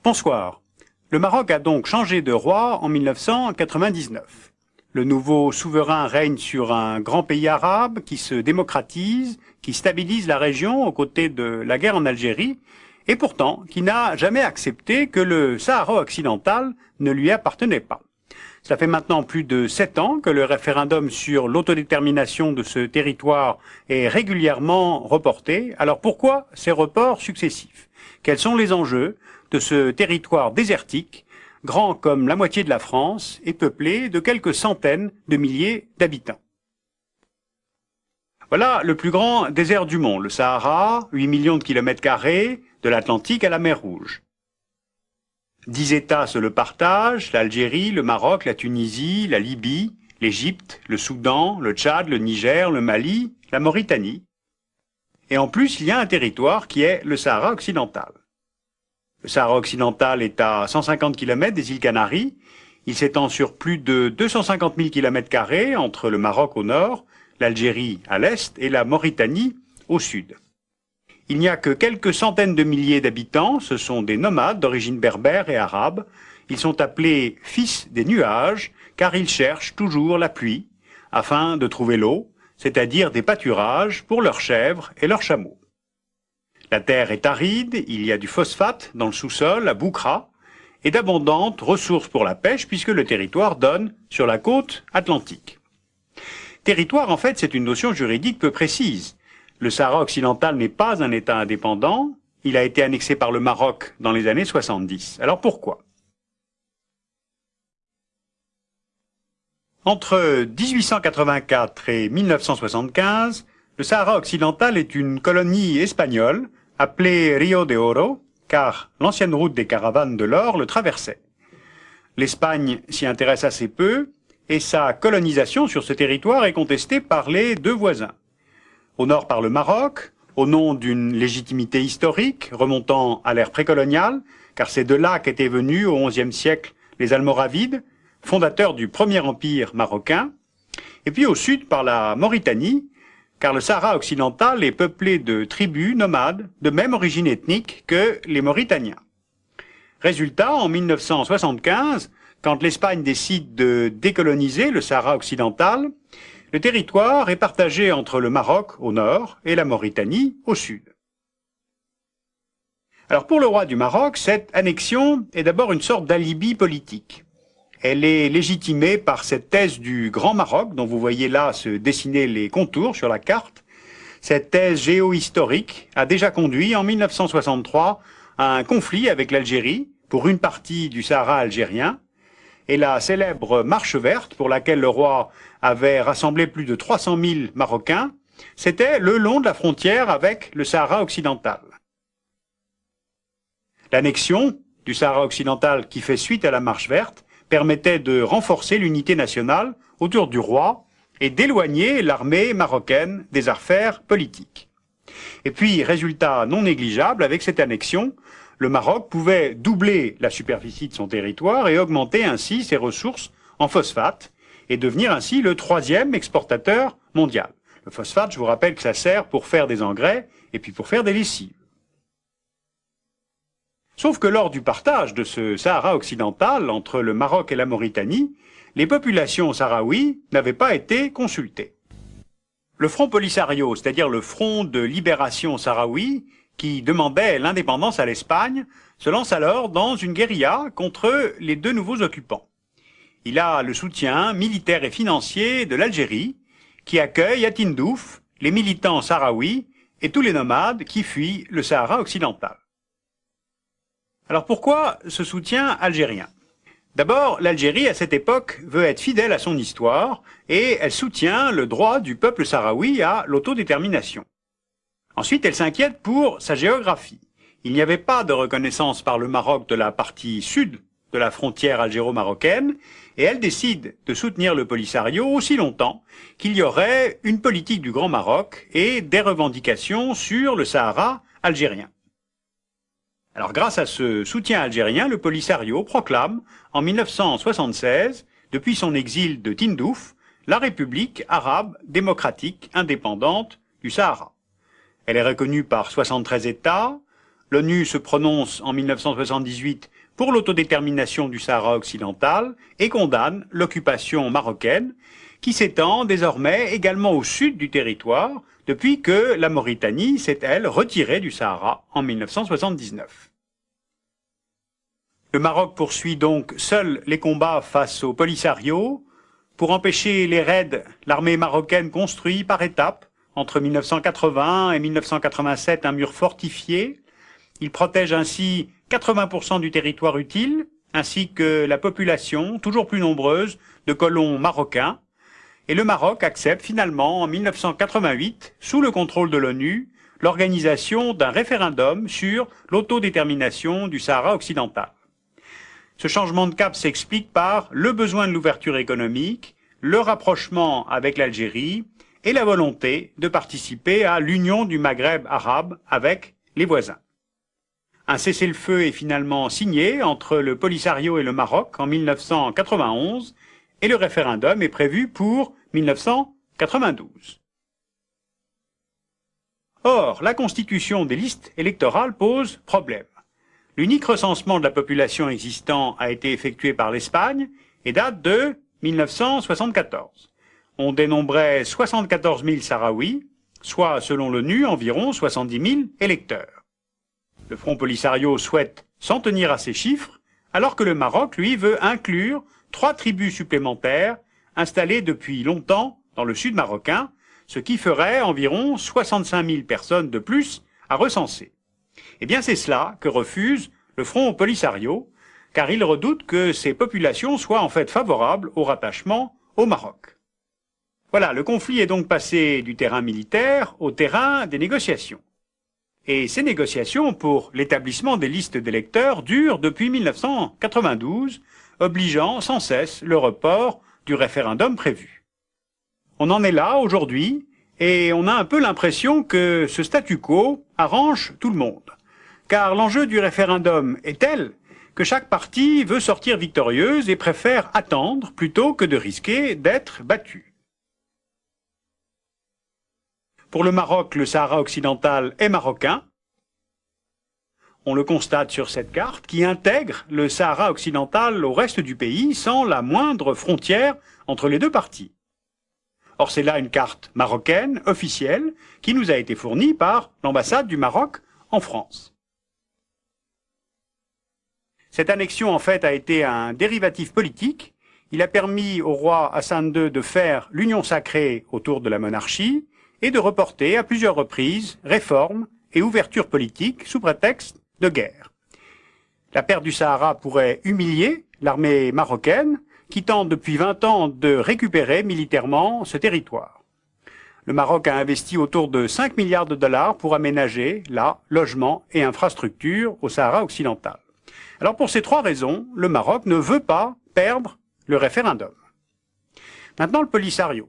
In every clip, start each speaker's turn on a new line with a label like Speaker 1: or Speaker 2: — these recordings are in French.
Speaker 1: Bonsoir. Le Maroc a donc changé de roi en 1999. Le nouveau souverain règne sur un grand pays arabe qui se démocratise, qui stabilise la région aux côtés de la guerre en Algérie, et pourtant qui n'a jamais accepté que le Sahara occidental ne lui appartenait pas. Ça fait maintenant plus de 7 ans que le référendum sur l'autodétermination de ce territoire est régulièrement reporté. Alors pourquoi ces reports successifs? Quels sont les enjeux de ce territoire désertique, grand comme la moitié de la France et peuplé de quelques centaines de milliers d'habitants? Voilà le plus grand désert du monde, le Sahara, 8 millions de kilomètres carrés, de l'Atlantique à la mer Rouge. 10 États se le partagent, l'Algérie, le Maroc, la Tunisie, la Libye, l'Égypte, le Soudan, le Tchad, le Niger, le Mali, la Mauritanie. Et en plus, il y a un territoire qui est le Sahara occidental. Le Sahara occidental est à 150 km des îles Canaries. Il s'étend sur plus de 250 000 km² entre le Maroc au nord, l'Algérie à l'est et la Mauritanie au sud. Il n'y a que quelques centaines de milliers d'habitants, ce sont des nomades d'origine berbère et arabe. Ils sont appelés fils des nuages, car ils cherchent toujours la pluie, afin de trouver l'eau, c'est-à-dire des pâturages pour leurs chèvres et leurs chameaux. La terre est aride, il y a du phosphate dans le sous-sol, à Boukra, et d'abondantes ressources pour la pêche, puisque le territoire donne sur la côte atlantique. Territoire, en fait, c'est une notion juridique peu précise. Le Sahara occidental n'est pas un État indépendant, il a été annexé par le Maroc dans les années 70. Alors pourquoi? Entre 1884 et 1975, le Sahara occidental est une colonie espagnole appelée Río de Oro, car l'ancienne route des caravanes de l'or le traversait. L'Espagne s'y intéresse assez peu, et sa colonisation sur ce territoire est contestée par les deux voisins. Au nord par le Maroc, au nom d'une légitimité historique remontant à l'ère précoloniale, car c'est de là qu'étaient venus au XIe siècle les Almoravides, fondateurs du premier empire marocain, et puis au sud par la Mauritanie, car le Sahara occidental est peuplé de tribus nomades de même origine ethnique que les Mauritaniens. Résultat, en 1975, quand l'Espagne décide de décoloniser le Sahara occidental, le territoire est partagé entre le Maroc au nord et la Mauritanie au sud. Alors pour le roi du Maroc, cette annexion est d'abord une sorte d'alibi politique. Elle est légitimée par cette thèse du Grand Maroc, dont vous voyez là se dessiner les contours sur la carte. Cette thèse géohistorique a déjà conduit en 1963 à un conflit avec l'Algérie pour une partie du Sahara algérien, et la célèbre Marche verte, pour laquelle le roi avait rassemblé plus de 300 000 Marocains, c'était le long de la frontière avec le Sahara occidental. L'annexion du Sahara occidental qui fait suite à la Marche verte permettait de renforcer l'unité nationale autour du roi et d'éloigner l'armée marocaine des affaires politiques. Et puis, résultat non négligeable, avec cette annexion, le Maroc pouvait doubler la superficie de son territoire et augmenter ainsi ses ressources en phosphate et devenir ainsi le 3e exportateur mondial. Le phosphate, je vous rappelle que ça sert pour faire des engrais et puis pour faire des lessives. Sauf que lors du partage de ce Sahara occidental entre le Maroc et la Mauritanie, les populations sahraouies n'avaient pas été consultées. Le Front Polisario, c'est-à-dire le Front de libération sahraoui, qui demandait l'indépendance à l'Espagne, se lance alors dans une guérilla contre les deux nouveaux occupants. Il a le soutien militaire et financier de l'Algérie, qui accueille à Tindouf les militants sahraouis et tous les nomades qui fuient le Sahara occidental. Alors pourquoi ce soutien algérien? D'abord, l'Algérie, à cette époque, veut être fidèle à son histoire et elle soutient le droit du peuple sahraoui à l'autodétermination. Ensuite, elle s'inquiète pour sa géographie. Il n'y avait pas de reconnaissance par le Maroc de la partie sud de la frontière algéro-marocaine et elle décide de soutenir le Polisario aussi longtemps qu'il y aurait une politique du Grand Maroc et des revendications sur le Sahara algérien. Alors grâce à ce soutien algérien, le Polisario proclame en 1976, depuis son exil de Tindouf, la République arabe démocratique indépendante du Sahara. Elle est reconnue par 73 États. L'ONU se prononce en 1978 pour l'autodétermination du Sahara occidental et condamne l'occupation marocaine qui s'étend désormais également au sud du territoire depuis que la Mauritanie s'est, elle, retirée du Sahara en 1979. Le Maroc poursuit donc seul les combats face au Polisario. Pour empêcher les raids, l'armée marocaine construit par étapes, entre 1980 et 1987, un mur fortifié. Il protège ainsi 80% du territoire utile, ainsi que la population, toujours plus nombreuse, de colons marocains. Et le Maroc accepte finalement, en 1988, sous le contrôle de l'ONU, l'organisation d'un référendum sur l'autodétermination du Sahara occidental. Ce changement de cap s'explique par le besoin de l'ouverture économique, le rapprochement avec l'Algérie et la volonté de participer à l'union du Maghreb arabe avec les voisins. Un cessez-le-feu est finalement signé entre le Polisario et le Maroc en 1991 et le référendum est prévu pour 1992. Or, la constitution des listes électorales pose problème. L'unique recensement de la population existant a été effectué par l'Espagne et date de 1974. On dénombrait 74 000 Sahraouis, soit, selon l'ONU, environ 70 000 électeurs. Le Front Polisario souhaite s'en tenir à ces chiffres, alors que le Maroc, lui, veut inclure 3 tribus supplémentaires installées depuis longtemps dans le sud marocain, ce qui ferait environ 65 000 personnes de plus à recenser. Eh bien, c'est cela que refuse le Front Polisario, car il redoute que ces populations soient en fait favorables au rattachement au Maroc. Voilà, le conflit est donc passé du terrain militaire au terrain des négociations. Et ces négociations pour l'établissement des listes d'électeurs durent depuis 1992, obligeant sans cesse le report du référendum prévu. On en est là aujourd'hui, et on a un peu l'impression que ce statu quo arrange tout le monde. Car l'enjeu du référendum est tel que chaque partie veut sortir victorieuse et préfère attendre plutôt que de risquer d'être battue. Pour le Maroc, le Sahara occidental est marocain. On le constate sur cette carte qui intègre le Sahara occidental au reste du pays sans la moindre frontière entre les deux parties. Or, c'est là une carte marocaine officielle qui nous a été fournie par l'ambassade du Maroc en France. Cette annexion, en fait, a été un dérivatif politique. Il a permis au roi Hassan II de faire l'union sacrée autour de la monarchie et de reporter à plusieurs reprises réformes et ouvertures politiques sous prétexte de guerre. La perte du Sahara pourrait humilier l'armée marocaine qui tente depuis 20 ans de récupérer militairement ce territoire. Le Maroc a investi autour de 5 milliards de dollars pour aménager, là, logements et infrastructures au Sahara occidental. Alors pour ces 3 raisons, le Maroc ne veut pas perdre le référendum. Maintenant le Polisario.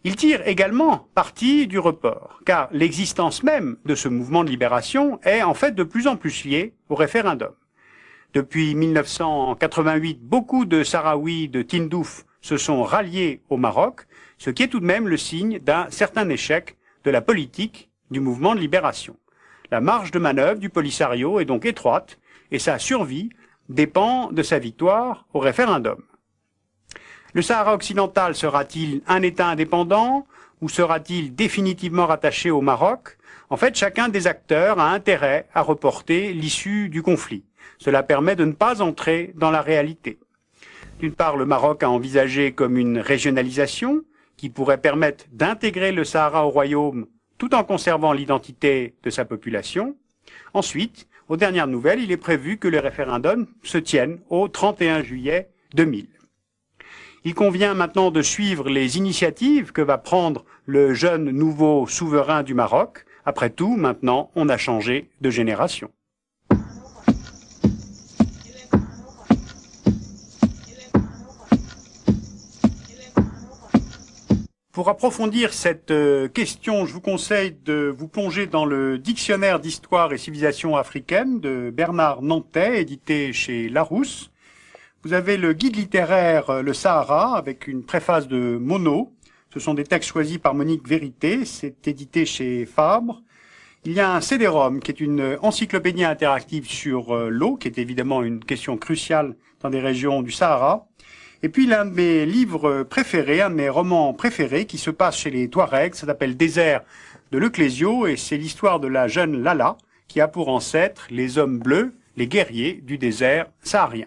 Speaker 1: Il tire également parti du report, car l'existence même de ce mouvement de libération est en fait de plus en plus liée au référendum. Depuis 1988, beaucoup de Sahraouis de Tindouf se sont ralliés au Maroc, ce qui est tout de même le signe d'un certain échec de la politique du mouvement de libération. La marge de manœuvre du Polisario est donc étroite et sa survie dépend de sa victoire au référendum. Le Sahara occidental sera-t-il un État indépendant ou sera-t-il définitivement rattaché au Maroc? En fait, chacun des acteurs a intérêt à reporter l'issue du conflit. Cela permet de ne pas entrer dans la réalité. D'une part, le Maroc a envisagé comme une régionalisation qui pourrait permettre d'intégrer le Sahara au royaume tout en conservant l'identité de sa population. Ensuite, aux dernières nouvelles, il est prévu que le référendum se tienne au 31 juillet 2000. Il convient maintenant de suivre les initiatives que va prendre le jeune nouveau souverain du Maroc. Après tout, maintenant, on a changé de génération. Pour approfondir cette question, je vous conseille de vous plonger dans le Dictionnaire d'histoire et civilisation africaine de Bernard Nantais, édité chez Larousse. Vous avez le guide littéraire Le Sahara, avec une préface de Monod. Ce sont des textes choisis par Monique Vérité, c'est édité chez Fabre. Il y a un CD-ROM qui est une encyclopédie interactive sur l'eau, qui est évidemment une question cruciale dans des régions du Sahara. Et puis l'un de mes livres préférés, un de mes romans préférés qui se passe chez les Touaregs, ça s'appelle Désert de Leclésio et c'est l'histoire de la jeune Lala qui a pour ancêtre les hommes bleus, les guerriers du désert saharien.